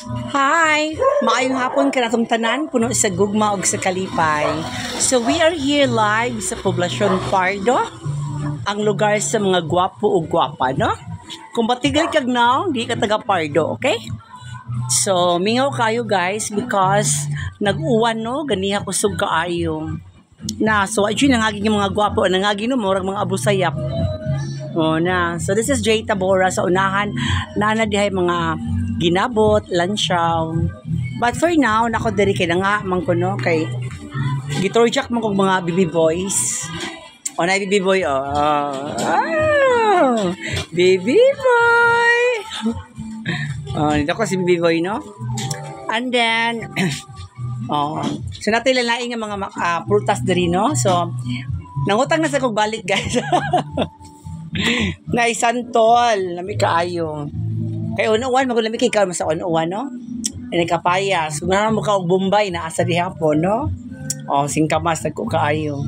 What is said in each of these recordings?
Hi! Maayong hapon ka natong tanan, puno sa gugma ug sa kalipay. So we are here live sa Poblacion Pardo, ang lugar sa mga gwapo ug gwapa, no? Kung batigay kag now, di ka taga Pardo, okay? So, mingaw kayo guys because nag-uwan no, ganiha kusog kaayo. So actually nangaging yung mga gwapo, nangaging no, murag mga abusayap. So this is Jay Tabora sa unahan, dihay mga ginabot, lansyaw. But for now, nako diri kay na nga man ko no kay gitorjak man kog mga baby boys. Na baby boy baby boy. Dito ko si baby boy no. And then so natin lalaing nga mga prutas diri no. So nangutang na sa kog balik guys. Na isantol, nami kaayo. Kay unuan magulami kay kaon sa unuan no. Ani kapayas, kung na mo ka og Bombay na asa diha po no. Singkamas nagko kaayo.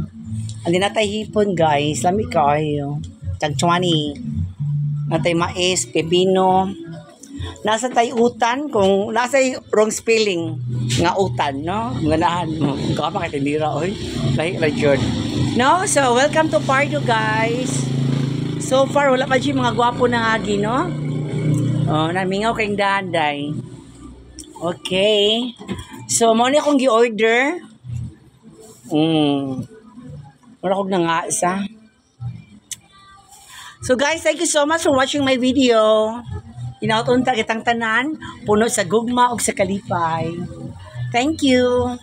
Andi natay hipon guys, lami kaayo. Tagchwani. Natay mais, pepino. Nasa tay utan kung nasa wrong spelling nga utan no. Nganahan mo. Ka pa kay tindira oy. Lahi ra jud. No, so welcome to Pardo guys. So far, wala pa siya mga gwapo na agi, no? Namingaw kayong daday. Okay. So, muna akong gi-order. Wala akong na nga isa. So, guys, thank you so much for watching my video. Inautunta kitang tanan, puno sa gugma o sa kalipay. Thank you.